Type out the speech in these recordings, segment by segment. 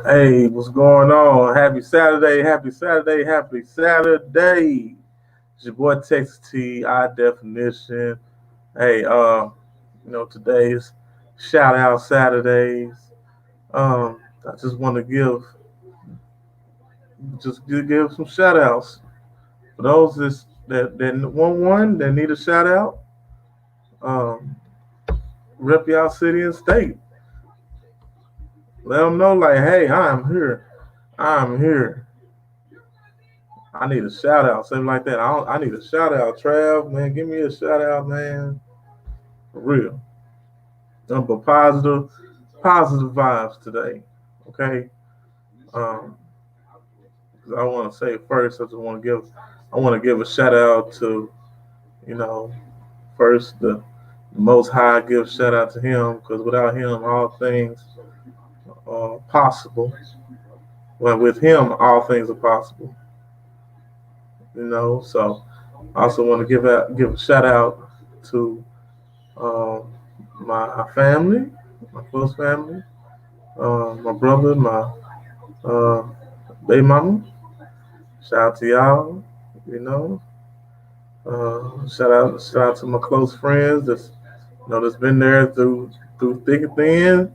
Hey, what's going on? Happy Saturday, happy Saturday, happy Saturday. It's your boy Texas T, High Definition. Hey, today's shout out Saturdays. I just want to give some shout outs for those that want one that need a shout out. Um, Rep y'all city and state. Let them know like, hey, I'm here. I'm here. I need a shout out, something like that. I need a shout out, Trav, man. Give me a shout out, man. For real. Nothing but positive vibes today. Okay. Um, I want to say first, I want to give a shout out to, you know, first the Most High. Give shout out to Him because without Him, all things are possible. Well, with Him, all things are possible. So I also want to give a shout out to um, my family, my close family, my brother, my uh, baby mama. Shout out to y'all. You know, shout out to my close friends that's been there through thick and thin.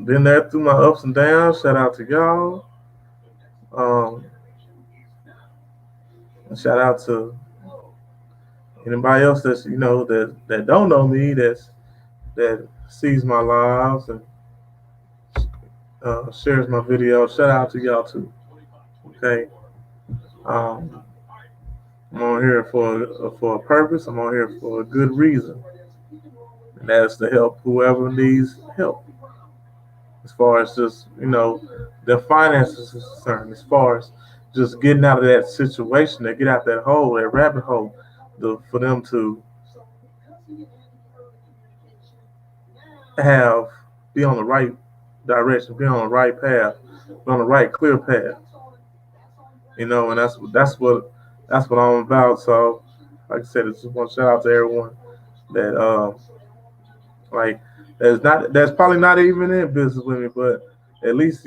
Been there through my ups and downs. Shout out to y'all. Um, and shout out to anybody else that don't know me that sees my lives and shares my video. Shout out to y'all too. Okay. Um, I'm on here for a purpose. I'm on here for a good reason, and that's to help whoever needs help. As far as just their finances is concerned, as far as just getting out of that situation, they get out that hole, that rabbit hole, for them to have be on the right direction, be on the right path, be on the right clear path. And that's what I'm about. So, like I said, I just want to shout out to everyone that like that's probably not even in business with me, but at least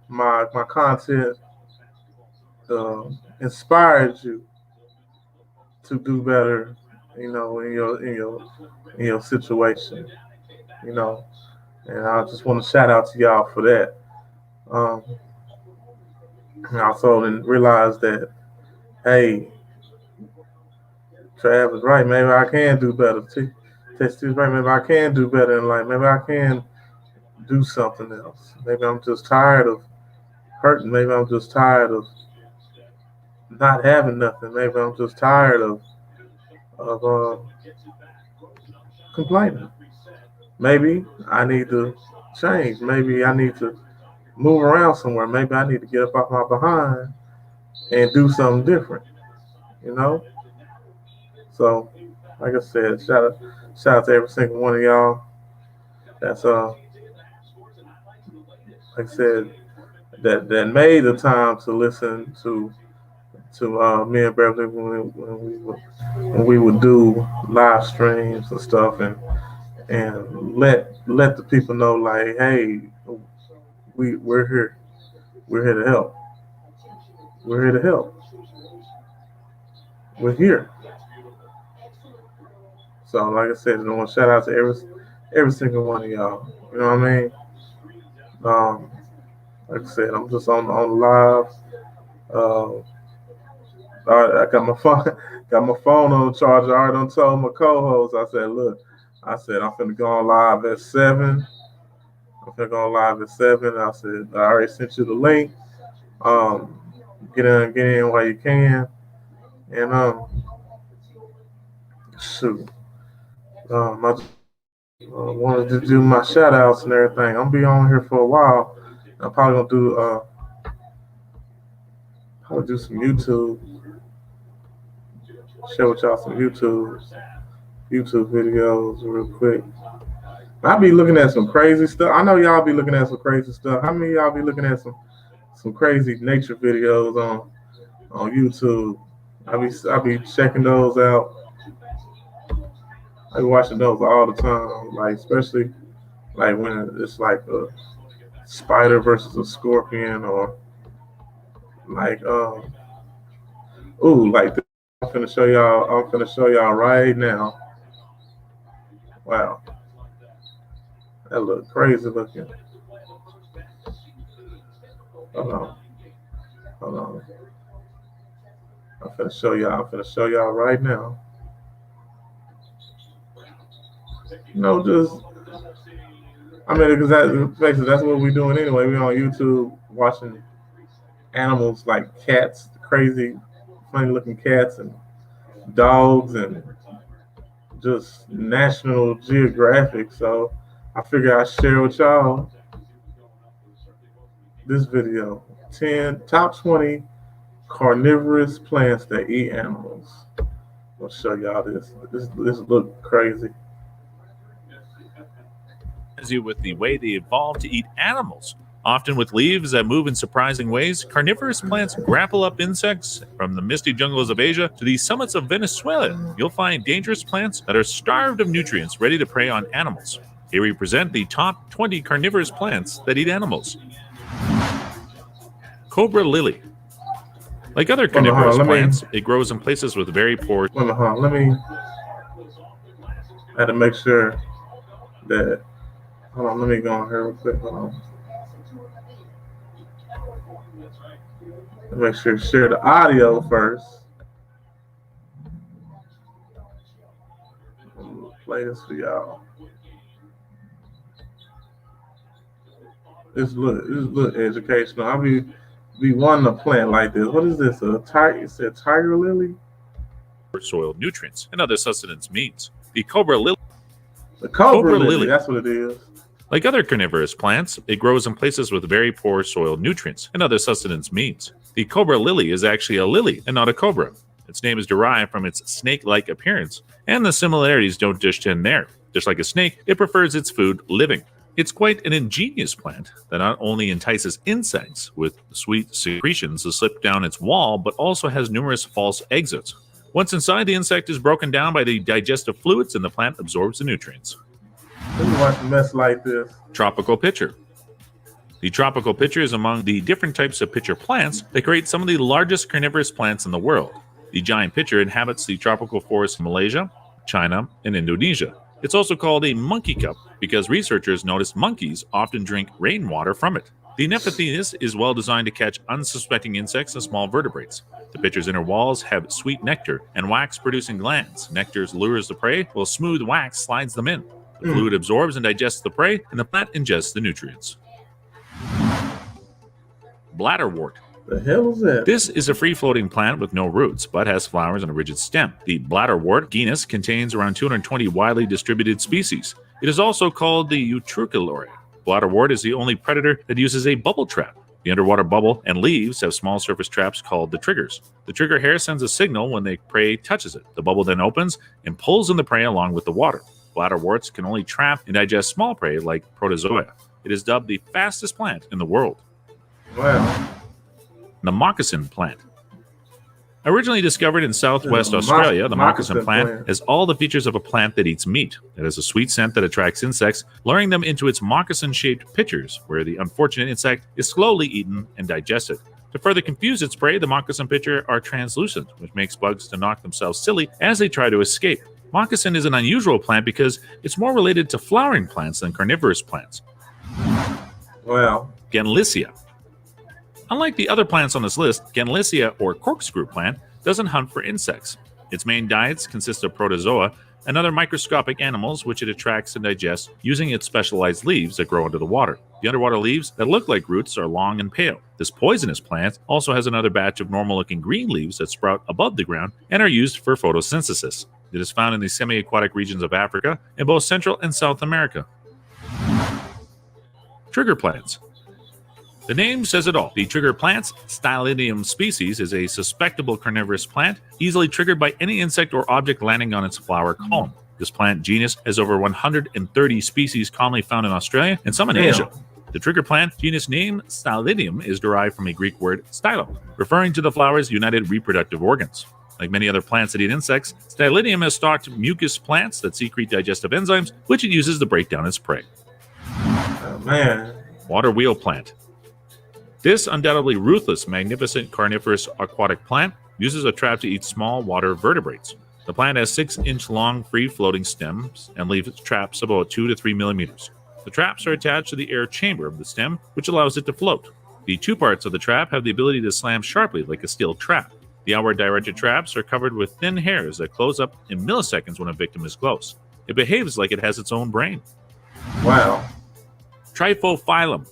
my content inspired you to do better, in your situation, you know. And I just want to shout out to y'all for that. Um, I also didn't realize that, hey, Trav is right. Maybe I can do better. Test is right. Maybe I can do better in life. Maybe I can do something else. Maybe I'm just tired of hurting. Maybe I'm just tired of not having nothing. Maybe I'm just tired of complaining. Maybe I need to change. Maybe I need to move around somewhere. Maybe I need to get up off my behind and do something different. You know. So, like I said, shout out to every single one of y'all. That's like I said, that made the time to listen to me and Beverly when we would do live streams and stuff and let the people know like, hey, we're here. We're here to help. We're here to help. We're here. So like I said, I want to shout out to every single one of y'all. You know what I mean? Um, like I said, I'm just on live. Uh, I got my phone got my phone on charge. I already done told my co-host. I said, look, I said I'm finna go on live at 7. I'm finna go on live at 7. I said I already sent you the link. Um, get in while you can, and shoot. I just wanted to do my shout outs and everything. I'm gonna be on here for a while. I'm probably gonna do some YouTube, share with y'all some YouTube videos real quick. I be looking at some crazy stuff. I know y'all be looking at some crazy stuff. How many of y'all be looking at some crazy nature videos on YouTube? I be checking those out. I be watching those all the time. Like especially like when it's like spider versus a scorpion, or like like this. I'm finna show y'all. I'm finna show y'all right now. Wow, that look crazy looking. Hold on, hold on. I'm finna show y'all. I'm finna show y'all right now. Just because that's what we're doing anyway. We're on YouTube watching animals like cats, crazy, funny looking cats and dogs, and just National Geographic. So I figure I'd share with y'all this video: 10 top 20 carnivorous plants that eat animals. I'll show y'all this. This look crazy. You with the way they evolved to eat animals. Often with leaves that move in surprising ways, carnivorous plants grapple up insects. From the misty jungles of Asia to the summits of Venezuela, you'll find dangerous plants that are starved of nutrients, ready to prey on animals. Here we present the top 20 carnivorous plants that eat animals. Cobra lily. Like other carnivorous plants, it grows in places with very poor... I had to make sure that... Hold on, let me go on here real quick. Hold on. Make sure to share the audio first. Play this for y'all. This look educational. I'll be wanting a plant like this. What is this? A tiger? It said tiger lily. Soil nutrients and other sustenance means. The cobra lily. The cobra lily. That's what it is. Like other carnivorous plants, it grows in places with very poor soil nutrients and other sustenance means. The cobra lily is actually a lily and not a cobra. Its name is derived from its snake-like appearance, and the similarities don't just end there. Just like a snake, it prefers its food living. It's quite an ingenious plant that not only entices insects with sweet secretions to slip down its wall, but also has numerous false exits. Once inside, the insect is broken down by the digestive fluids and the plant absorbs the nutrients. Let me watch a mess like this. Tropical pitcher. The tropical pitcher is among the different types of pitcher plants that create some of the largest carnivorous plants in the world. The giant pitcher inhabits the tropical forests of Malaysia, China, and Indonesia. It's also called a monkey cup because researchers noticed monkeys often drink rainwater from it. The Nepenthes is well designed to catch unsuspecting insects and small vertebrates. The pitcher's inner walls have sweet nectar and wax-producing glands. Nectar lures the prey, while smooth wax slides them in. The fluid absorbs and digests the prey, and the plant ingests the nutrients. Bladderwort. The hell is that? This is a free-floating plant with no roots, but has flowers and a rigid stem. The bladderwort genus contains around 220 widely distributed species. It is also called the Utriculorea. Bladderwort is the only predator that uses a bubble trap. The underwater bubble and leaves have small surface traps called the triggers. The trigger hair sends a signal when the prey touches it. The bubble then opens and pulls in the prey along with the water. Bladderworts can only trap and digest small prey like protozoa. It is dubbed the fastest plant in the world. Wow. The moccasin plant. Originally discovered in southwest Australia, the moccasin plant has all the features of a plant that eats meat. It has a sweet scent that attracts insects, luring them into its moccasin-shaped pitchers, where the unfortunate insect is slowly eaten and digested. To further confuse its prey, the moccasin pitcher are translucent, which makes bugs to knock themselves silly as they try to escape. Moccasin is an unusual plant because it's more related to flowering plants than carnivorous plants. Wow. Genlissia. Unlike the other plants on this list, Genlissia, or corkscrew plant, doesn't hunt for insects. Its main diets consist of protozoa and other microscopic animals which it attracts and digests using its specialized leaves that grow under the water. The underwater leaves that look like roots are long and pale. This poisonous plant also has another batch of normal-looking green leaves that sprout above the ground and are used for photosynthesis. It is found in the semi-aquatic regions of Africa in both Central and South America. Trigger plants. The name says it all. The trigger plant's Stylidium species is a susceptible carnivorous plant, easily triggered by any insect or object landing on its flower column. This plant genus has over 130 species commonly found in Australia and some in Asia. The trigger plant genus name Stylidium is derived from a Greek word stylo, referring to the flower's united reproductive organs. Like many other plants that eat insects, Stylidium has stalked mucus plants that secrete digestive enzymes, which it uses to break down its prey. Oh, man. Water wheel plant. This undoubtedly ruthless, magnificent carnivorous aquatic plant uses a trap to eat small water vertebrates. The plant has 6-inch long free-floating stems and leaves traps about 2 to 3 millimeters. The traps are attached to the air chamber of the stem, which allows it to float. The two parts of the trap have the ability to slam sharply like a steel trap. The outward-directed traps are covered with thin hairs that close up in milliseconds when a victim is close. It behaves like it has its own brain. Wow. Tripophyllum.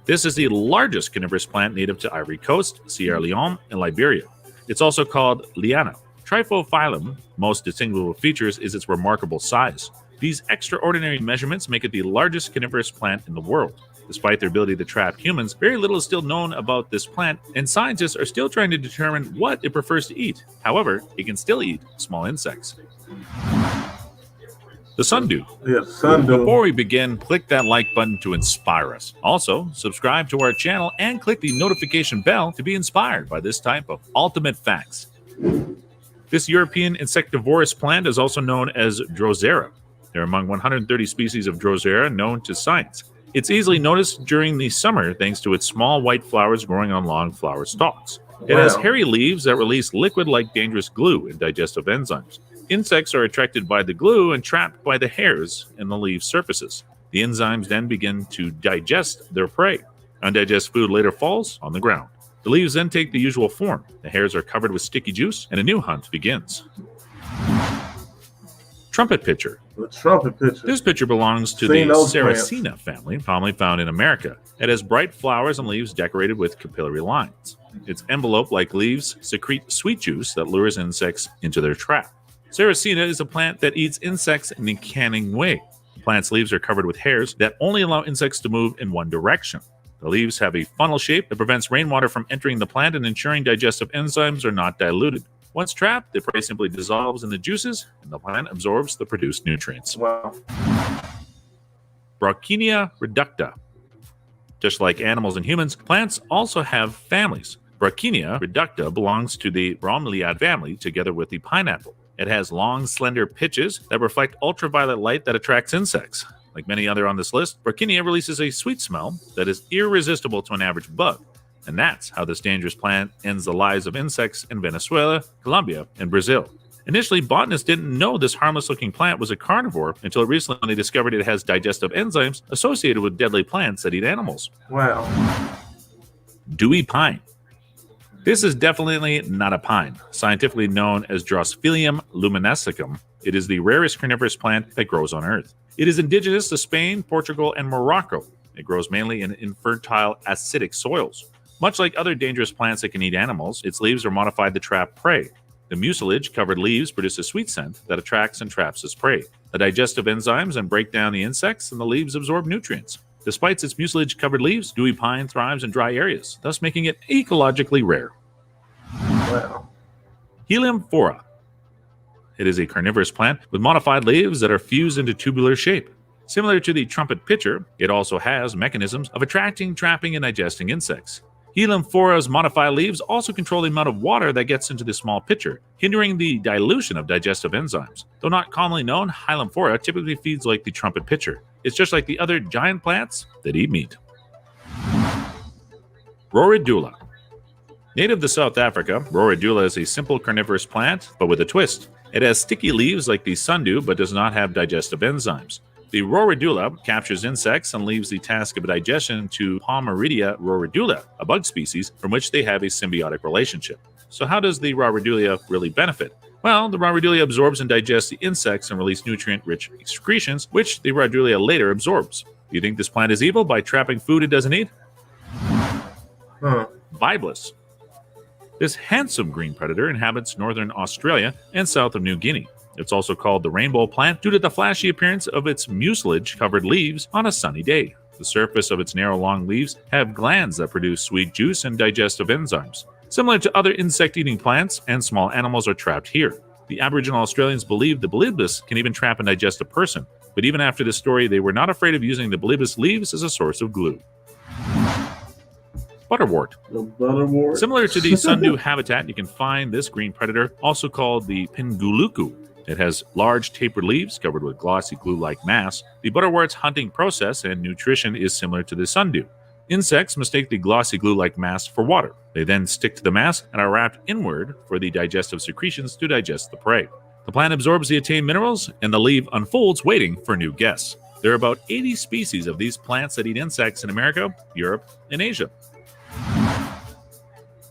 This is the largest carnivorous plant native to Ivory Coast, Sierra Leone, and Liberia. It's also called liana. Tripophyllum, most distinguishable features is its remarkable size. These extraordinary measurements make it the largest carnivorous plant in the world. Despite their ability to trap humans, very little is still known about this plant, and scientists are still trying to determine what it prefers to eat. However, it can still eat small insects. The sundew. Yeah, sundew. Before we begin, click that like button to inspire us. Also, subscribe to our channel and click the notification bell to be inspired by this type of ultimate facts. This European insectivorous plant is also known as Drosera. There are among 130 species of Drosera known to science. It's easily noticed during the summer thanks to its small white flowers growing on long flower stalks. It has hairy leaves that release liquid-like dangerous glue and digestive enzymes. Insects are attracted by the glue and trapped by the hairs in the leaf surfaces. The enzymes then begin to digest their prey. Undigested food later falls on the ground. The leaves then take the usual form. The hairs are covered with sticky juice, and a new hunt begins. Trumpet pitcher. The trumpet pitcher. This pitcher belongs to the Sarracenia family, commonly found in America. It has bright flowers and leaves decorated with capillary lines. Its envelope, like leaves, secrete sweet juice that lures insects into their trap. Sarracenia is a plant that eats insects in a canning way. The plant's leaves are covered with hairs that only allow insects to move in one direction. The leaves have a funnel shape that prevents rainwater from entering the plant and ensuring digestive enzymes are not diluted. Once trapped, the prey simply dissolves in the juices, and the plant absorbs the produced nutrients. Wow. Brauchinia reducta. Just like animals and humans, plants also have families. Brauchinia reducta belongs to the bromeliad family together with the pineapple. It has long, slender pitches that reflect ultraviolet light that attracts insects. Like many other on this list, Brauchinia releases a sweet smell that is irresistible to an average bug. And that's how this dangerous plant ends the lives of insects in Venezuela, Colombia, and Brazil. Initially, botanists didn't know this harmless-looking plant was a carnivore until recently when they discovered it has digestive enzymes associated with deadly plants that eat animals. Wow. Dewy pine. This is definitely not a pine. Scientifically known as Drosphilium luminescens, it is the rarest carnivorous plant that grows on Earth. It is indigenous to Spain, Portugal, and Morocco. It grows mainly in infertile, acidic soils. Much like other dangerous plants that can eat animals, its leaves are modified to trap prey. The mucilage-covered leaves produce a sweet scent that attracts and traps its prey. The digestive enzymes then break down the insects, and the leaves absorb nutrients. Despite its mucilage-covered leaves, dewy pine thrives in dry areas, thus making it ecologically rare. Wow. Helianthera. It is a carnivorous plant with modified leaves that are fused into tubular shape. Similar to the trumpet pitcher, it also has mechanisms of attracting, trapping, and digesting insects. Helianthera's modified leaves also control the amount of water that gets into the small pitcher, hindering the dilution of digestive enzymes. Though not commonly known, Helianthera typically feeds like the trumpet pitcher. It's just like the other giant plants that eat meat. Roridula. Native to South Africa, Roridula is a simple carnivorous plant, but with a twist. It has sticky leaves like the sundew, but does not have digestive enzymes. The Roridula captures insects and leaves the task of digestion to Palmaridia roridula, a bug species from which they have a symbiotic relationship. So how does the Roridula really benefit? Well, the Roridula absorbs and digests the insects and release nutrient-rich excretions, which the Roridula later absorbs. Do you think this plant is evil by trapping food it doesn't eat? Biblis. This handsome green predator inhabits northern Australia and south of New Guinea. It's also called the rainbow plant due to the flashy appearance of its mucilage-covered leaves on a sunny day. The surface of its narrow, long leaves have glands that produce sweet juice and digestive enzymes. Similar to other insect-eating plants, and small animals are trapped here. The Aboriginal Australians believed the Biblis can even trap and digest a person, but even after this story, they were not afraid of using the Biblis leaves as a source of glue. Butterwort. The butterwort. Similar to the sundew habitat, you can find this green predator, also called the Pinguluku. It has large tapered leaves covered with glossy glue-like mass. The butterwort's hunting process and nutrition is similar to the sundew. Insects mistake the glossy glue-like mass for water. They then stick to the mass and are wrapped inward for the digestive secretions to digest the prey. The plant absorbs the attained minerals, and the leaf unfolds waiting for new guests. There are about 80 species of these plants that eat insects in America, Europe, and Asia.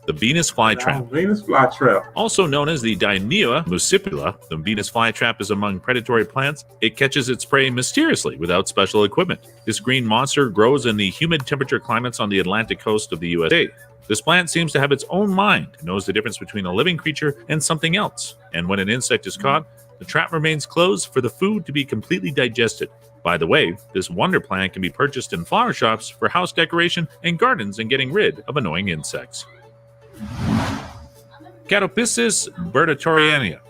The Venus flytrap. Venus flytrap. Also known as the Dionea muscipula, the Venus flytrap is among predatory plants. It catches its prey mysteriously without special equipment. This green monster grows in the humid temperature climates on the Atlantic coast of the USA. This plant seems to have its own mind, knows the difference between a living creature and something else. And when an insect is caught, the trap remains closed for the food to be completely digested. By the way, this wonder plant can be purchased in flower shops for house decoration and gardens and getting rid of annoying insects. Catopsis bertatoriana.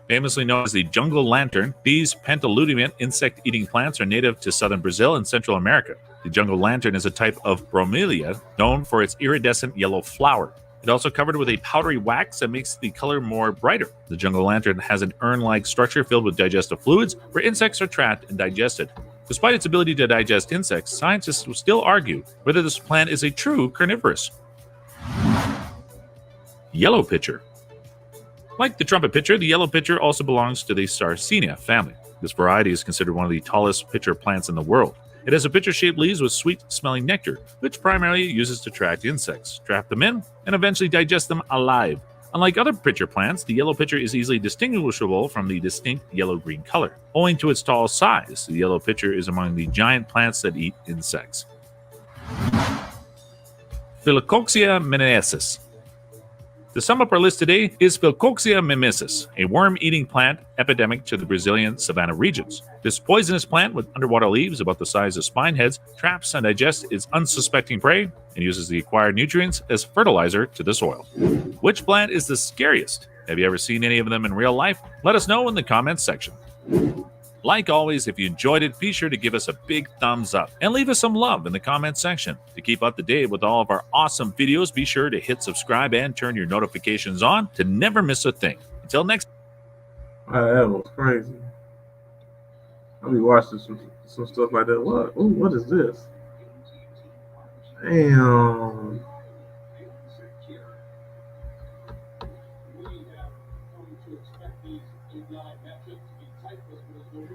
Famously known as the jungle lantern, these pentaludiment insect-eating plants are native to southern Brazil and Central America. The jungle lantern is a type of bromelia known for its iridescent yellow flower. It also covered with a powdery wax that makes the color more brighter. The jungle lantern has an urn-like structure filled with digestive fluids where insects are trapped and digested. Despite its ability to digest insects, scientists will still argue whether this plant is a true carnivorous. Yellow pitcher. Like the trumpet pitcher, the yellow pitcher also belongs to the Sarracenia family. This variety is considered one of the tallest pitcher plants in the world. It has a pitcher-shaped leaves with sweet-smelling nectar, which primarily uses to attract insects, trap them in, and eventually digest them alive. Unlike other pitcher plants, the yellow pitcher is easily distinguishable from the distinct yellow-green color. Owing to its tall size, the yellow pitcher is among the giant plants that eat insects. Phyllocoxia mimesis. To sum up our list today is Phyllocoxia mimesis, a worm-eating plant epidemic to the Brazilian savanna regions. This poisonous plant with underwater leaves about the size of spine heads traps and digests its unsuspecting prey and uses the acquired nutrients as fertilizer to the soil. Which plant is the scariest? Have you ever seen any of them in real life? Let us know in the comments section. Like always, if you enjoyed it, be sure to give us a big thumbs up and leave us some love in the comments section. To keep up to date with all of our awesome videos, be sure to hit subscribe and turn your notifications on to never miss a thing. Until next Wow, that was crazy. I'll be watching some stuff like that. What is this? Damn.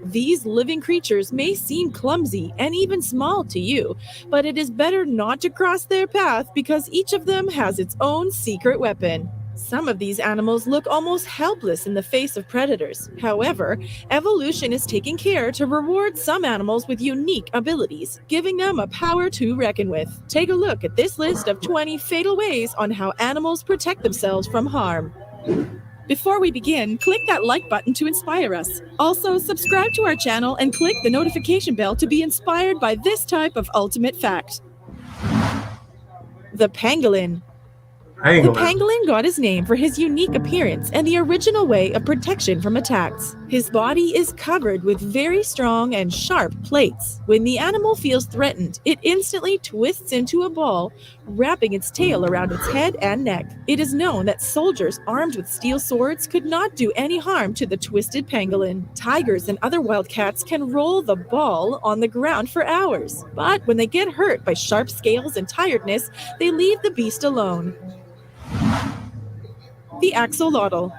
These living creatures may seem clumsy and even small to you, but it is better not to cross their path because each of them has its own secret weapon. Some of these animals look almost helpless in the face of predators. However, evolution is taking care to reward some animals with unique abilities, giving them a power to reckon with. Take a look at this list of 20 fatal ways on how animals protect themselves from harm. Before we begin, click that like button to inspire us. Also, subscribe to our channel and click the notification bell to be inspired by this type of ultimate fact. The pangolin. The pangolin got his name for his unique appearance and the original way of protection from attacks. His body is covered with very strong and sharp plates. When the animal feels threatened, it instantly twists into a ball, wrapping its tail around its head and neck. It is known that soldiers armed with steel swords could not do any harm to the twisted pangolin. Tigers and other wild cats can roll the ball on the ground for hours, but when they get hurt by sharp scales and tiredness, they leave the beast alone. The axolotl.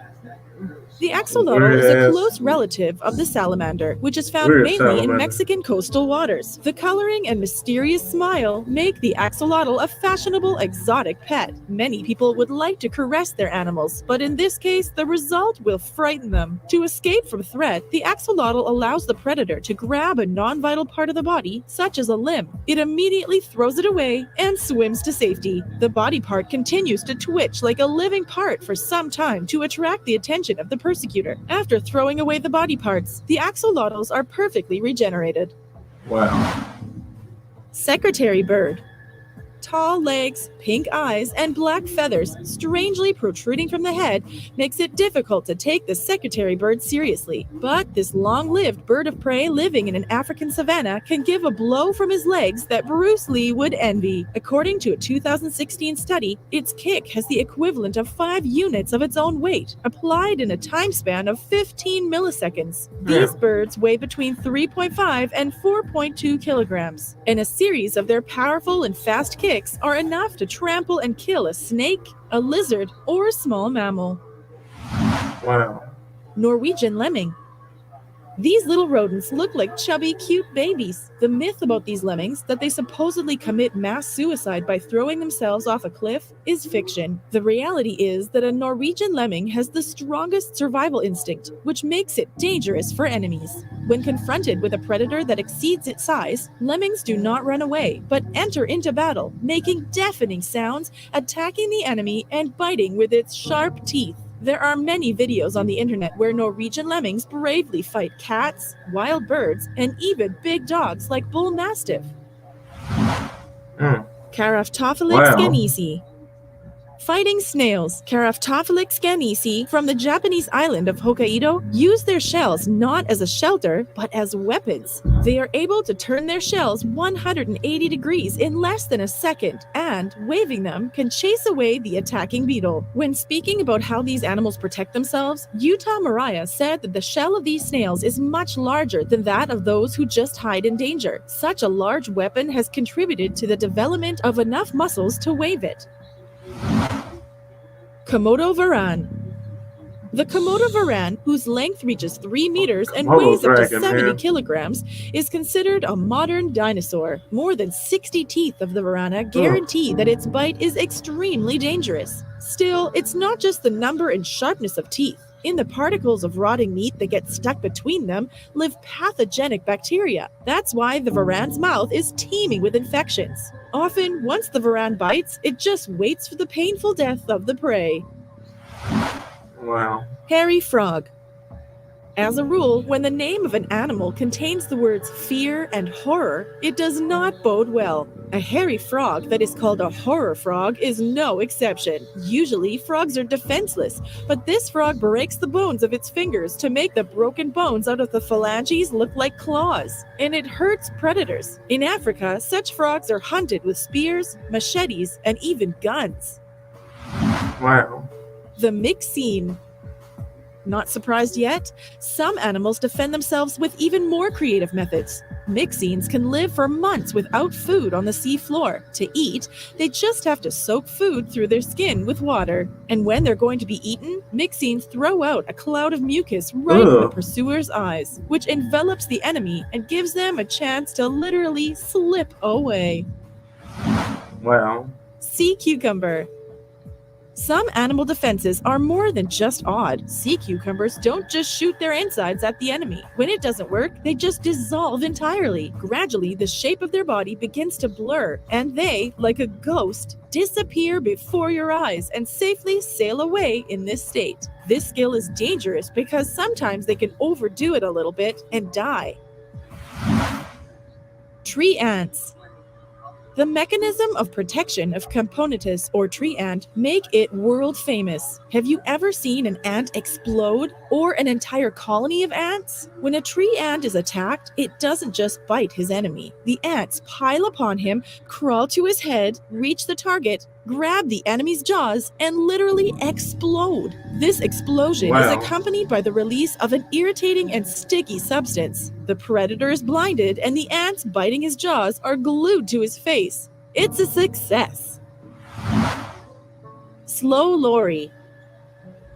The axolotl is a close relative of the salamander, which is found mainly in Mexican coastal waters. The coloring and mysterious smile make the axolotl a fashionable exotic pet. Many people would like to caress their animals, but in this case, the result will frighten them. To escape from threat, the axolotl allows the predator to grab a non-vital part of the body, such as a limb. It immediately throws it away and swims to safety. The body part continues to twitch like a living part for some time to attract the attention of the persecutor. After throwing away the body parts, the axolotls are perfectly regenerated. Wow. Secretary bird. Tall legs, pink eyes, and black feathers strangely protruding from the head makes it difficult to take the secretary bird seriously. But this long-lived bird of prey living in an African savanna can give a blow from his legs that Bruce Lee would envy. According to a 2016 study, its kick has the equivalent of 5 units of its own weight, applied in a time span of 15 milliseconds. These birds weigh between 3.5 and 4.2 kilograms, and a series of their powerful and fast kicks are enough to trample and kill a snake, a lizard, or a small mammal. Wow. Norwegian lemming. These little rodents look like chubby, cute babies. The myth about these lemmings, that they supposedly commit mass suicide by throwing themselves off a cliff, is fiction. The reality is that a Norwegian lemming has the strongest survival instinct, which makes it dangerous for enemies. When confronted with a predator that exceeds its size, lemmings do not run away, but enter into battle, making deafening sounds, attacking the enemy, and biting with its sharp teeth. There are many videos on the internet where Norwegian lemmings bravely fight cats, wild birds, and even big dogs like bull mastiff. Caraphtophilix Wow. ganesi. Fighting snails, Caraphtophilix ganesi from the Japanese island of Hokkaido use their shells not as a shelter, but as weapons. They are able to turn their shells 180 degrees in less than a second, and, waving them, can chase away the attacking beetle. When speaking about how these animals protect themselves, Utah Mariah said that the shell of these snails is much larger than that of those who just hide in danger. Such a large weapon has contributed to the development of enough muscles to wave it. Komodo varan. The Komodo varan, whose length reaches 3 meters and Komodo weighs up to dragon, 70 man. kilograms, is considered a modern dinosaur. More than 60 teeth of the varana guarantee that its bite is extremely dangerous. Still, it's not just the number and sharpness of teeth. In the particles of rotting meat that get stuck between them live pathogenic bacteria. That's why the varan's mouth is teeming with infections. Often, once the varan bites, it just waits for the painful death of the prey. Wow. Hairy frog. As a rule, when the name of an animal contains the words fear and horror, it does not bode well. A hairy frog that is called a horror frog is no exception. Usually, frogs are defenseless, but this frog breaks the bones of its fingers to make the broken bones out of the phalanges look like claws, and it hurts predators. In Africa, such frogs are hunted with spears, machetes, and even guns. Wow. The myxine. Not surprised yet? Some animals defend themselves with even more creative methods. Myxines can live for months without food on the sea floor. To eat, they just have to soak food through their skin with water. And when they're going to be eaten, myxines throw out a cloud of mucus right in the Ugh. pursuer's eyes, which envelops the enemy and gives them a chance to literally slip away. Wow. Sea cucumber. Some animal defenses are more than just odd. Sea cucumbers don't just shoot their insides at the enemy. When it doesn't work, they just dissolve entirely. Gradually, the shape of their body begins to blur, and they, like a ghost, disappear before your eyes and safely sail away in this state. This skill is dangerous because sometimes they can overdo it a little bit and die. Tree ants. The mechanism of protection of Camponotus or tree ant make it world famous. Have you ever seen an ant explode or an entire colony of ants? When a tree ant is attacked, it doesn't just bite his enemy. The ants pile upon him, crawl to his head, reach the target, grab the enemy's jaws, and literally explode. This explosion is Wow. accompanied by the release of an irritating and sticky substance. The predator is blinded, and the ants biting his jaws are glued to his face. It's a success. Slow Lory.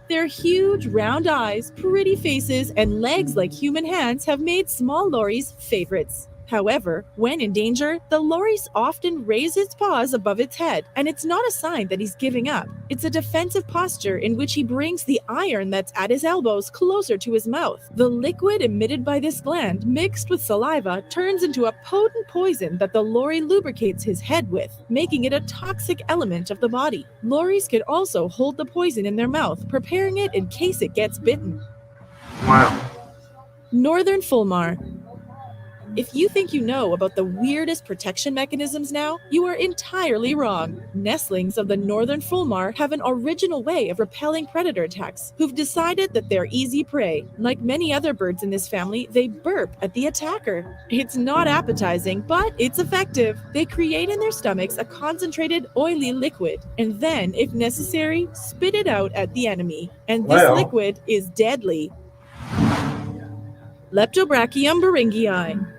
Their huge, round eyes, pretty faces, and legs like human hands have made small lories favorites. However, when in danger, the loris often raise its paws above its head, and it's not a sign that he's giving up. It's a defensive posture in which he brings the iron that's at his elbows closer to his mouth. The liquid emitted by this gland, mixed with saliva, turns into a potent poison that the lory lubricates his head with, making it a toxic element of the body. Lories could also hold the poison in their mouth, preparing it in case it gets bitten. Wow. Northern fulmar. If you think you know about the weirdest protection mechanisms now, you are entirely wrong. Nestlings of the northern fulmar have an original way of repelling predator attacks, who've decided that they're easy prey. Like many other birds in this family, they burp at the attacker. It's not appetizing, but it's effective. They create in their stomachs a concentrated, oily liquid, and then, if necessary, spit it out at the enemy. And this Wow. liquid is deadly. Leptobrachium beringii.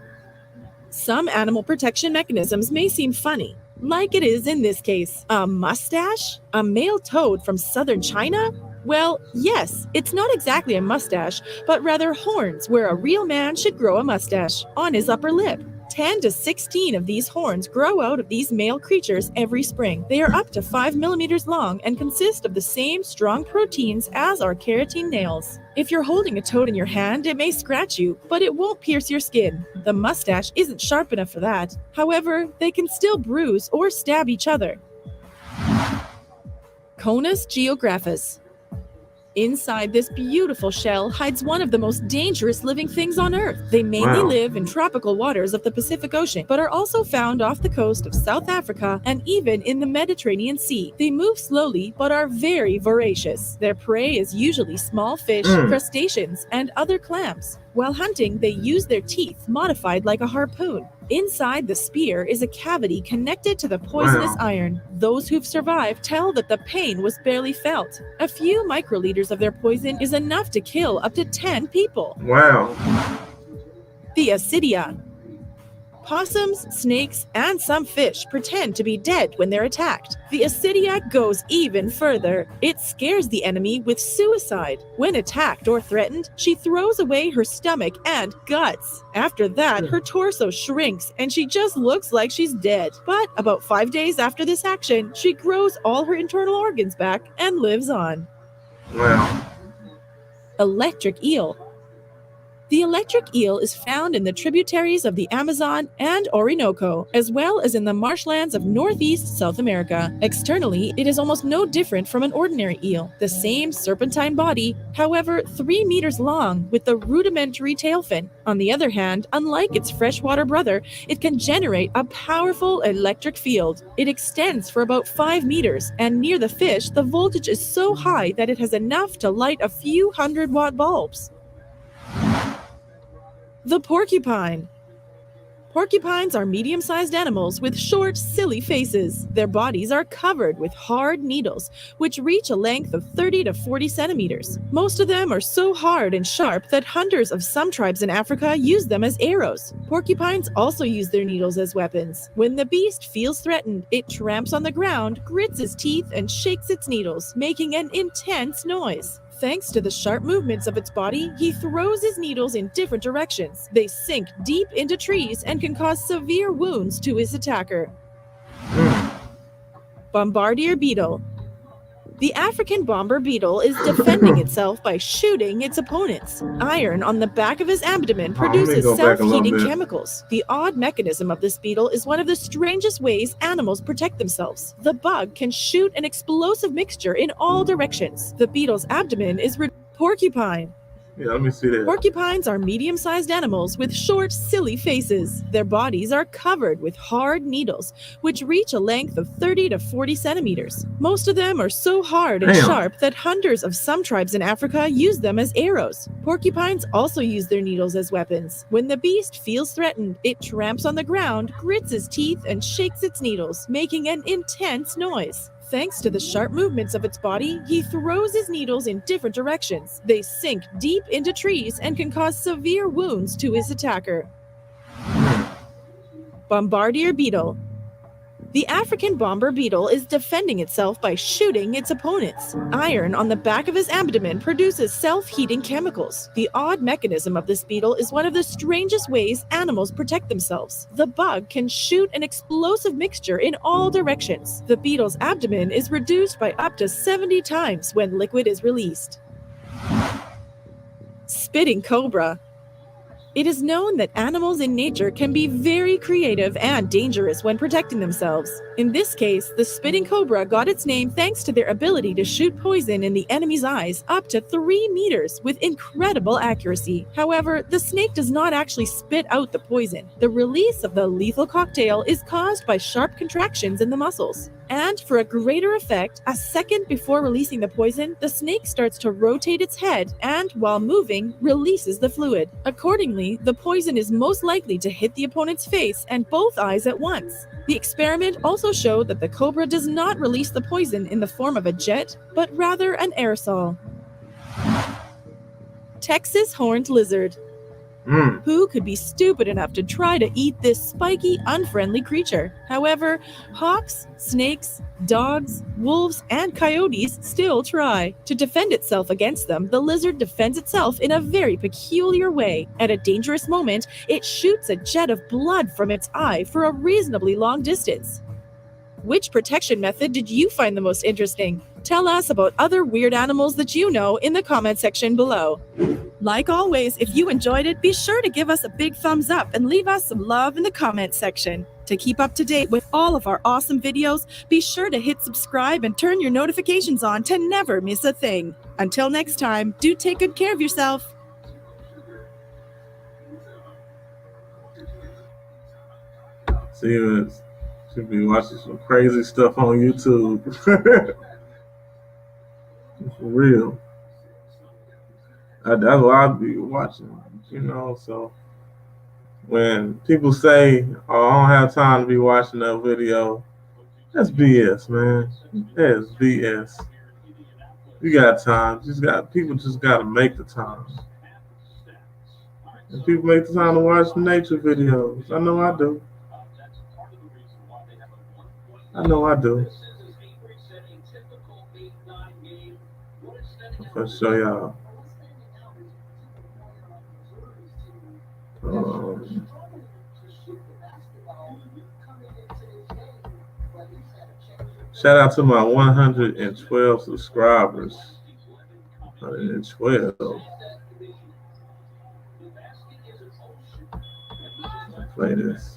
Some animal protection mechanisms may seem funny, like it is in this case. A mustache? A male toad from southern China? Well, yes, it's not exactly a mustache, but rather horns where a real man should grow a mustache on his upper lip. 10 to 16 of these horns grow out of these male creatures every spring. They are up to 5 millimeters long and consist of the same strong proteins as our keratin nails. If you're holding a toad in your hand, it may scratch you, but it won't pierce your skin. The mustache isn't sharp enough for that. However, they can still bruise or stab each other. Conus geographus. Inside this beautiful shell hides one of the most dangerous living things on Earth. They mainly Wow. live in tropical waters of the Pacific Ocean, but are also found off the coast of South Africa and even in the Mediterranean Sea. They move slowly, but are very voracious. Their prey is usually small fish, crustaceans, and other clams. While hunting, they use their teeth, modified like a harpoon. Inside the spear is a cavity connected to the poisonous Wow. iron. Those who've survived tell that the pain was barely felt. A few microliters of their poison is enough to kill up to 10 people. Wow. The Ascidia. Possums, snakes, and some fish pretend to be dead when they're attacked. The Ascidia goes even further. It scares the enemy with suicide. When attacked or threatened, she throws away her stomach and guts. After that, her torso shrinks and she just looks like she's dead. But about 5 days after this action, she grows all her internal organs back and lives on. Wow. Electric eel. The electric eel is found in the tributaries of the Amazon and Orinoco, as well as in the marshlands of northeast South America. Externally, it is almost no different from an ordinary eel. The same serpentine body, however, 3 meters long with the rudimentary tail fin. On the other hand, unlike its freshwater brother, it can generate a powerful electric field. It extends for about 5 meters, and near the fish, the voltage is so high that it has enough to light a few 100-watt bulbs. The porcupine. Porcupines are medium-sized animals with short, silly faces. Their bodies are covered with hard needles, which reach a length of 30 to 40 centimeters. Most of them are so hard and sharp that hunters of some tribes in Africa use them as arrows. Porcupines also use their needles as weapons. When the beast feels threatened, it tramps on the ground, grits its teeth, and shakes its needles, making an intense noise. Thanks to the sharp movements of its body, he throws his needles in different directions. They sink deep into trees and can cause severe wounds to his attacker. Bombardier beetle. The African bomber beetle is defending itself by shooting its opponents. Iron on the back of his abdomen let me produces go back a little self-heating bit. chemicals. The odd mechanism of this beetle is one of the strangest ways animals protect themselves. The bug can shoot an explosive mixture in all directions. The beetle's abdomen is porcupine. Yeah, let me see that. Porcupines are medium-sized animals with short, silly faces. Their bodies are covered with hard needles, which reach a length of 30 to 40 centimeters. Most of them are so hard and Damn. sharp that hunters of some tribes in Africa use them as arrows. Porcupines also use their needles as weapons. When the beast feels threatened, it tramps on the ground, grits its teeth, and shakes its needles, making an intense noise. Thanks to the sharp movements of its body, he throws his needles in different directions. They sink deep into trees and can cause severe wounds to his attacker. Bombardier beetle. The African bomber beetle is defending itself by shooting its opponents. Iron on the back of his abdomen produces self-heating chemicals. The odd mechanism of this beetle is one of the strangest ways animals protect themselves. The bug can shoot an explosive mixture in all directions. The beetle's abdomen is reduced by up to 70 times when liquid is released. Spitting cobra. It is known that animals in nature can be very creative and dangerous when protecting themselves. In this case, the spitting cobra got its name thanks to their ability to shoot poison in the enemy's eyes up to 3 meters with incredible accuracy. However, the snake does not actually spit out the poison. The release of the lethal cocktail is caused by sharp contractions in the muscles. And for a greater effect, a second before releasing the poison, the snake starts to rotate its head and, while moving, releases the fluid. Accordingly, the poison is most likely to hit the opponent's face and both eyes at once. The experiment also showed that the cobra does not release the poison in the form of a jet, but rather an aerosol. Texas horned lizard. Who could be stupid enough to try to eat this spiky, unfriendly creature? However, hawks, snakes, dogs, wolves, and coyotes still try. To defend itself against them, the lizard defends itself in a very peculiar way. At a dangerous moment, it shoots a jet of blood from its eye for a reasonably long distance. Which protection method did you find the most interesting? Tell us about other weird animals that you know in the comment section below. Like always, if you enjoyed it, be sure to give us a big thumbs up and leave us some love in the comment section. To keep up to date with all of our awesome videos, be sure to hit subscribe and turn your notifications on to never miss a thing. Until next time, do take good care of yourself. See, should be watching some crazy stuff on YouTube. For real. That's what I'd be watching, so when people say, oh, I don't have time to be watching that video, that's BS, man. That is BS. You got time. People just gotta make the time. And people make the time to watch nature videos. I know I do. I'll show y'all. Shout out to my 112 subscribers. 112. I'll play this.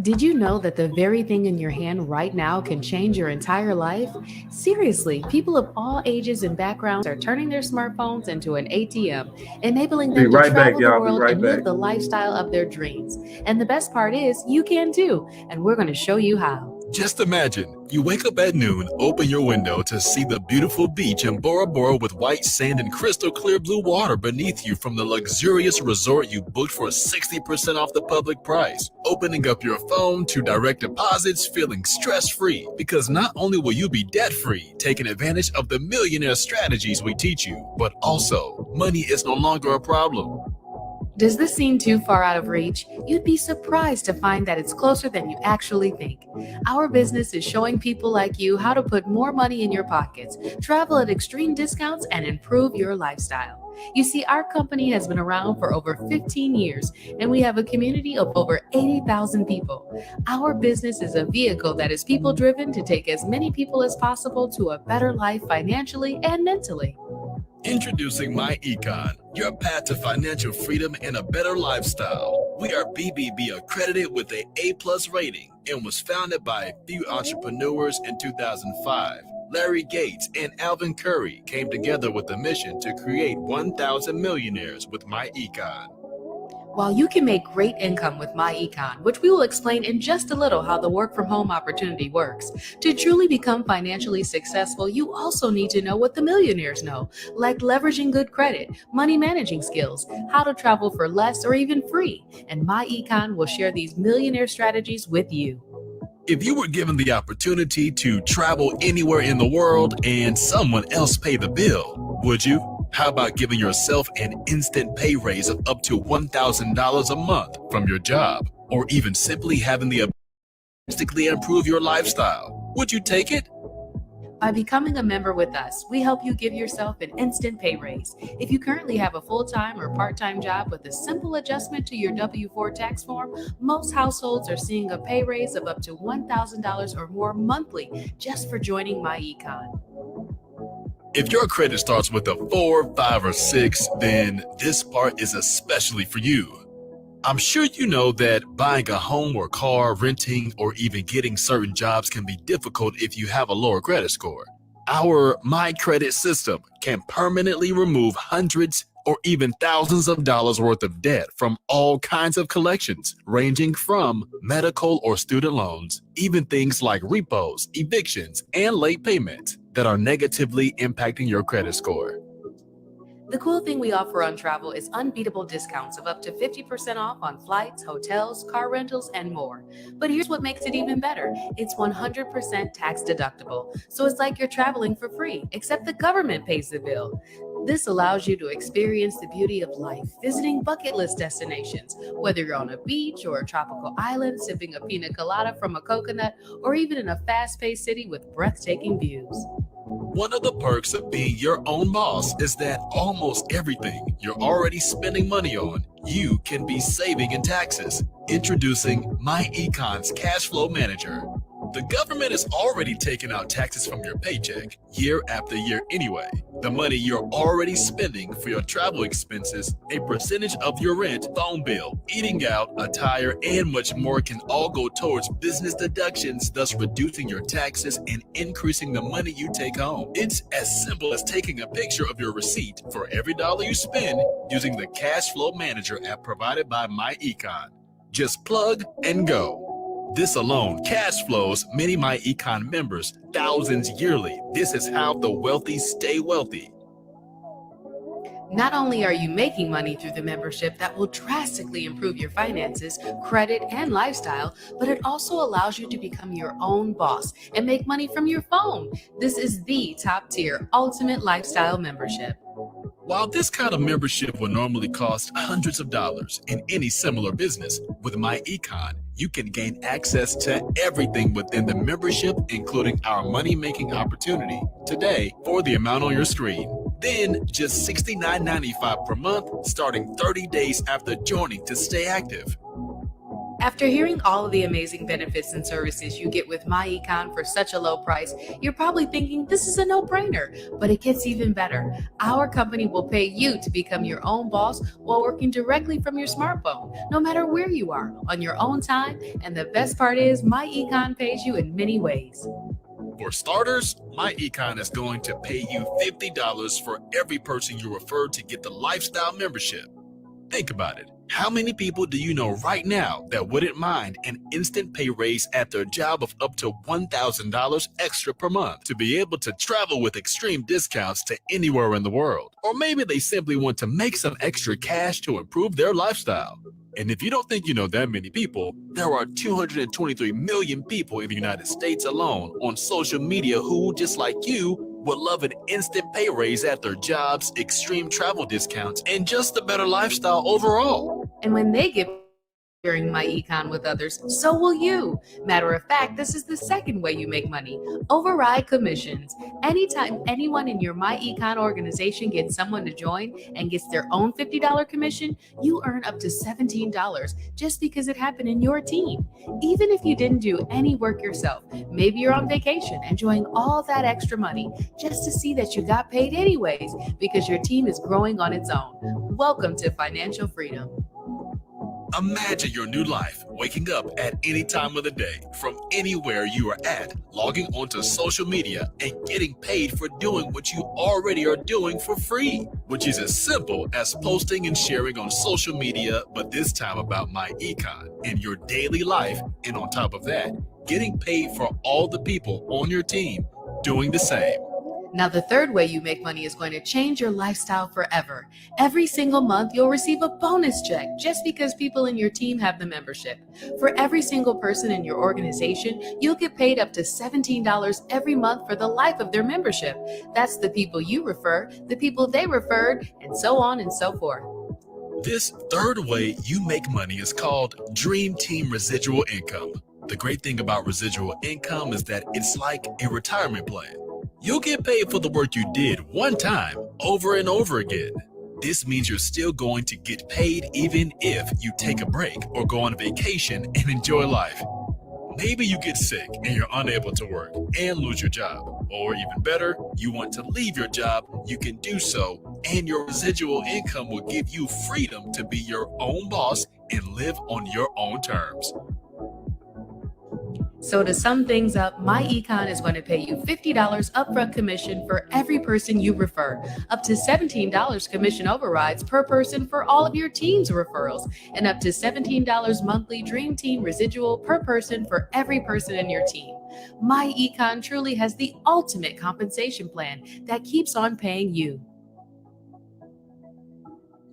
Did you know that the very thing in your hand right now can change your entire life? Seriously, people of all ages and backgrounds are turning their smartphones into an ATM, enabling them to travel the world and live the lifestyle of their dreams. And the best part is, you can too, and we're going to show you how. Just imagine, you wake up at noon, open your window to see the beautiful beach in Bora Bora with white sand and crystal clear blue water beneath you from the luxurious resort you booked for 60% off the public price. Opening up your phone to direct deposits, feeling stress-free, because not only will you be debt-free, taking advantage of the millionaire strategies we teach you, but also, money is no longer a problem. Does this seem too far out of reach? You'd be surprised to find that it's closer than you actually think. Our business is showing people like you how to put more money in your pockets, travel at extreme discounts, and improve your lifestyle. You see, our company has been around for over 15 years, and we have a community of over 80,000 people. Our business is a vehicle that is people-driven to take as many people as possible to a better life financially and mentally. Introducing MyEcon, your path to financial freedom and a better lifestyle. We are BBB accredited with an A+ rating and was founded by a few entrepreneurs in 2005. Larry Gates and Alvin Curry came together with a mission to create 1,000 millionaires with MyEcon. While you can make great income with MyEcon, which we will explain in just a little how the work from home opportunity works, to truly become financially successful, you also need to know what the millionaires know, like leveraging good credit, money managing skills, how to travel for less or even free. And MyEcon will share these millionaire strategies with you. If you were given the opportunity to travel anywhere in the world and someone else pay the bill, would you? How about giving yourself an instant pay raise of up to $1,000 a month from your job, or even simply having the ability to drastically improve your lifestyle? Would you take it? By becoming a member with us, we help you give yourself an instant pay raise. If you currently have a full-time or part-time job with a simple adjustment to your W-4 tax form, most households are seeing a pay raise of up to $1,000 or more monthly just for joining MyEcon. If your credit starts with a 4, 5, or 6, then this part is especially for you. I'm sure you know that buying a home or car, renting, or even getting certain jobs can be difficult if you have a lower credit score. Our My Credit system can permanently remove hundreds or even thousands of dollars worth of debt from all kinds of collections, ranging from medical or student loans, even things like repos, evictions, and late payments that are negatively impacting your credit score. The cool thing we offer on travel is unbeatable discounts of up to 50% off on flights, hotels, car rentals, and more. But here's what makes it even better. It's 100% tax deductible. So it's like you're traveling for free, except the government pays the bill. This allows you to experience the beauty of life, visiting bucket list destinations, whether you're on a beach or a tropical island, sipping a pina colada from a coconut, or even in a fast-paced city with breathtaking views. One of the perks of being your own boss is that almost everything you're already spending money on, you can be saving in taxes. Introducing MyEcon's Cash Flow Manager. The government is already taking out taxes from your paycheck year after year anyway. The money you're already spending for your travel expenses, a percentage of your rent, phone bill, eating out, attire, and much more can all go towards business deductions, thus reducing your taxes and increasing the money you take home. It's as simple as taking a picture of your receipt for every dollar you spend using the Cash Flow Manager app provided by MyEcon. Just plug and go. This alone cash flows many MyEcon members thousands yearly. This is how the wealthy stay wealthy. Not only are you making money through the membership that will drastically improve your finances, credit, and lifestyle, but it also allows you to become your own boss and make money from your phone. This is the top tier ultimate lifestyle membership. While this kind of membership will normally cost hundreds of dollars in any similar business, with MyEcon, you can gain access to everything within the membership, including our money-making opportunity today for the amount on your screen. Then just $69.95 per month, starting 30 days after joining to stay active. After hearing all of the amazing benefits and services you get with MyEcon for such a low price, you're probably thinking this is a no-brainer, but it gets even better. Our company will pay you to become your own boss while working directly from your smartphone, no matter where you are, on your own time, and the best part is MyEcon pays you in many ways. For starters, MyEcon is going to pay you $50 for every person you refer to get the lifestyle membership. Think about it. How many people do you know right now that wouldn't mind an instant pay raise at their job of up to $1,000 extra per month to be able to travel with extreme discounts to anywhere in the world? Or maybe they simply want to make some extra cash to improve their lifestyle. And if you don't think you know that many people, there are 223 million people in the United States alone on social media who, just like you, would love an instant pay raise at their jobs, extreme travel discounts, and just a better lifestyle overall. And when they get sharing MyEcon with others, so will you. Matter of fact, this is the second way you make money. Override commissions. Anytime anyone in your MyEcon organization gets someone to join and gets their own $50 commission, you earn up to $17 just because it happened in your team. Even if you didn't do any work yourself, maybe you're on vacation enjoying all that extra money just to see that you got paid anyways because your team is growing on its own. Welcome to financial freedom. Imagine your new life, waking up at any time of the day, from anywhere you are at, logging onto social media, and getting paid for doing what you already are doing for free, which is as simple as posting and sharing on social media, but this time about MyEcon in your daily life, and on top of that, getting paid for all the people on your team doing the same. Now, the third way you make money is going to change your lifestyle forever. Every single month, you'll receive a bonus check just because people in your team have the membership. For every single person in your organization, you'll get paid up to $17 every month for the life of their membership. That's the people you refer, the people they referred, and so on and so forth. This third way you make money is called Dream Team Residual Income. The great thing about residual income is that it's like a retirement plan. You'll get paid for the work you did one time, over and over again. This means you're still going to get paid even if you take a break or go on vacation and enjoy life. Maybe you get sick and you're unable to work and lose your job. Or even better, you want to leave your job, you can do so, and your residual income will give you freedom to be your own boss and live on your own terms. So to sum things up, MyEcon is going to pay you $50 upfront commission for every person you refer, up to $17 commission overrides per person for all of your team's referrals, and up to $17 monthly Dream Team residual per person for every person in your team. MyEcon truly has the ultimate compensation plan that keeps on paying you.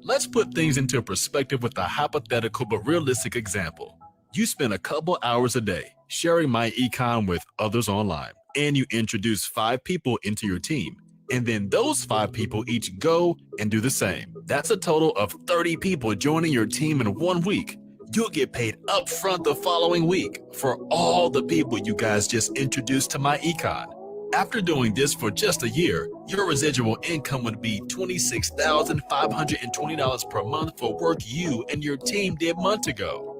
Let's put things into perspective with a hypothetical but realistic example. You spend a couple hours a day sharing MyEcon with others online, and you introduce 5 people into your team, and then those 5 people each go and do the same. That's a total of 30 people joining your team in 1 week. You'll get paid upfront the following week for all the people you guys just introduced to MyEcon. After doing this for just a year, your residual income would be $26,520 per month for work you and your team did months ago.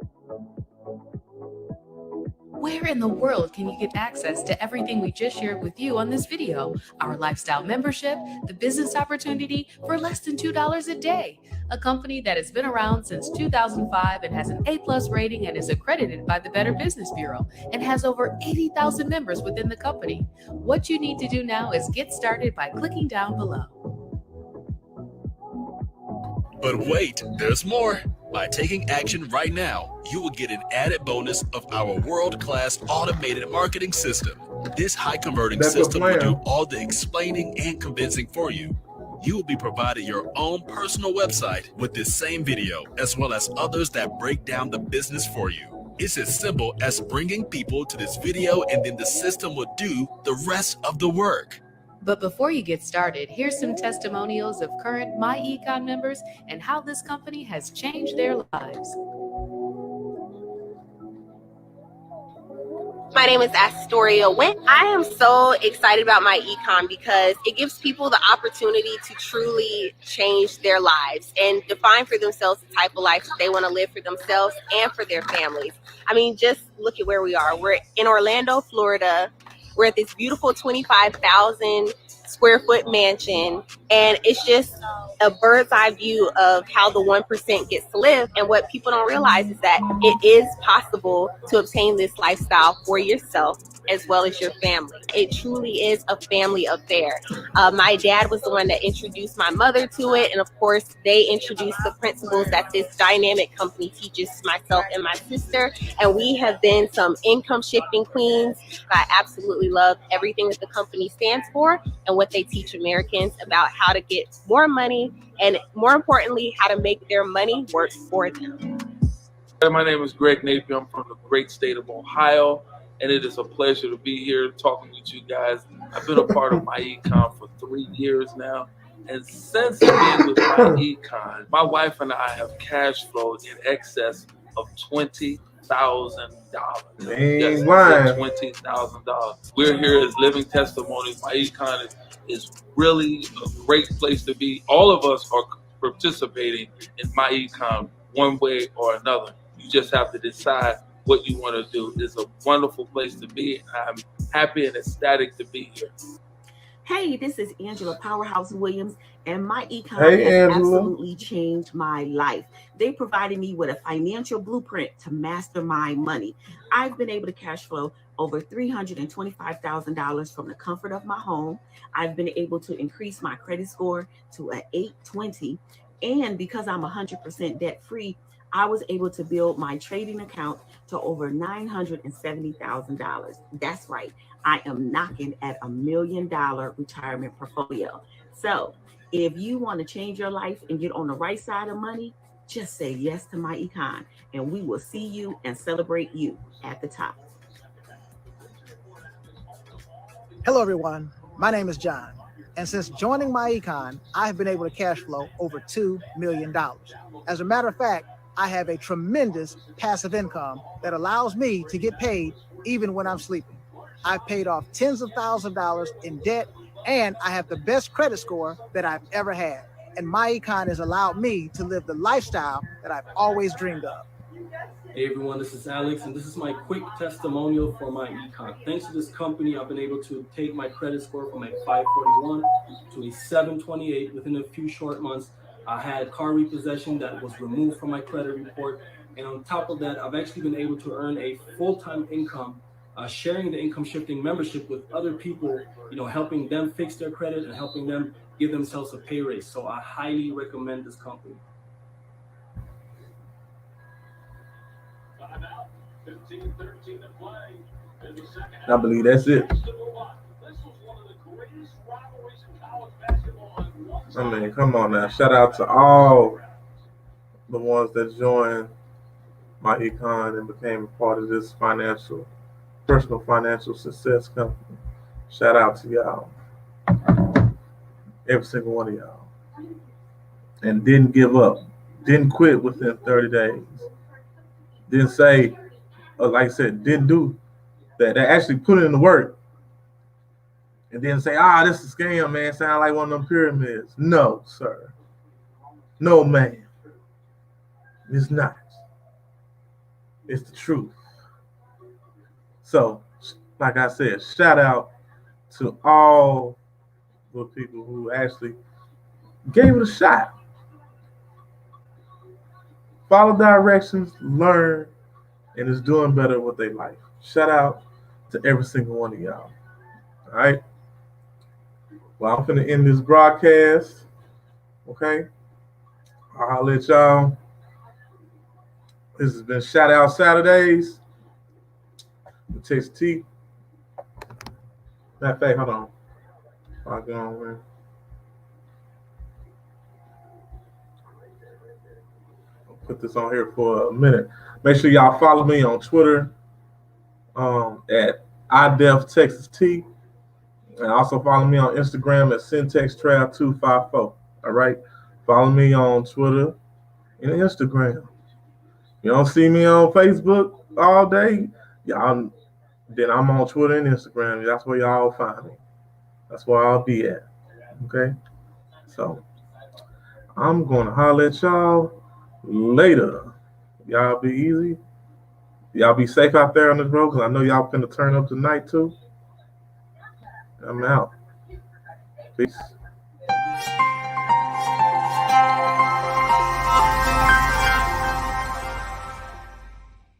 Where in the world can you get access to everything we just shared with you on this video? Our lifestyle membership, the business opportunity for less than $2 a day. A company that has been around since 2005 and has an A+ rating and is accredited by the Better Business Bureau and has over 80,000 members within the company. What you need to do now is get started by clicking down below. But wait, there's more. By taking action right now, you will get an added bonus of our world-class automated marketing system. This high-converting That's the system will plan. do all the explaining and convincing for you. You will be provided your own personal website with this same video, as well as others that break down the business for you. It's as simple as bringing people to this video, and then the system will do the rest of the work. But before you get started, here's some testimonials of current MyEcon members and how this company has changed their lives. My name is Astoria Went. I am so excited about MyEcon because it gives people the opportunity to truly change their lives and define for themselves the type of life that they want to live for themselves and for their families. I mean, just look at where we are. We're in Orlando, Florida. We're at this beautiful 25,000 square foot mansion, and it's just a bird's eye view of how the 1% gets to live. And what people don't realize is that it is possible to obtain this lifestyle for yourself as well as your family. It truly is a family affair. My dad was the one that introduced my mother to it, and of course they introduced the principles that this dynamic company teaches myself and my sister, and we have been some income shifting queens. I absolutely love everything that the company stands for and what they teach Americans about how to get more money, and more importantly, how to make their money work for them. My name is Greg Napier. I'm from the great state of Ohio, and it is a pleasure to be here talking with you guys. I've been a part of MyEcon for 3 years now, and since being with MyEcon, my wife and I have cash flowed in excess of $20,000. Yes, $20,000. We're here as living testimonies. MyEcon is really a great place to be. All of us are participating in MyEcon one way or another. You just have to decide what you want to do. It's a wonderful place to be. I'm happy and ecstatic to be here. Hey, this is Angela Powerhouse Williams, and MyEcon Hey, has Angela. absolutely changed my life. They provided me with a financial blueprint to master my money. I've been able to cash flow over $325,000 from the comfort of my home. I've been able to increase my credit score to an 820, and because I'm 100% debt free, I was able to build my trading account to over $970,000. That's right. I am knocking at $1 million retirement portfolio. So if you want to change your life and get on the right side of money, just say yes to MyEcon, and we will see you and celebrate you at the top. Hello, everyone. My name is John. And since joining MyEcon, I have been able to cash flow over $2 million. As a matter of fact, I have a tremendous passive income that allows me to get paid even when I'm sleeping. I've paid off tens of thousands of dollars in debt, and I have the best credit score that I've ever had. And MyEcon has allowed me to live the lifestyle that I've always dreamed of. Hey everyone, this is Alex, and this is my quick testimonial for my econ. Thanks to this company, I've been able to take my credit score from a 541 to a 728 within a few short months. I had car repossession that was removed from my credit report, and on top of that, I've actually been able to earn a full-time income, sharing the income shifting membership with other people, helping them fix their credit and helping them give themselves a pay raise. So I highly recommend this company. I believe that's it. I mean, come on now. Shout out to all the ones that joined my econ and became a part of this personal financial success company. Shout out to y'all. Every single one of y'all. And didn't give up. Didn't quit within 30 days. Didn't say, like I said, didn't do that. They actually put in the work. And then say, this is a scam, man. Sound like one of them pyramids. No, sir. No, man. It's not. It's the truth. So, like I said, shout out to all the people who actually gave it a shot. Follow directions, learn, and is doing better with their life. Shout out to every single one of y'all. All right? Well, I'm finna end this broadcast. Okay? I'll let y'all. This has been Shout Out Saturdays with Tex T. Matter of fact, hold on. I'll go on, man. I'll put this on here for a minute. Make sure y'all follow me on Twitter at IDefTexasT. And also follow me on Instagram at SyntexTrav254. All right? Follow me on Twitter and Instagram. You don't see me on Facebook all day, y'all, then I'm on Twitter and Instagram. That's where y'all find me. That's where I'll be at. Okay? So, I'm going to holler at y'all later. Y'all be easy. Y'all be safe out there on this road, because I know y'all finna turn up tonight, too. I'm out. Peace.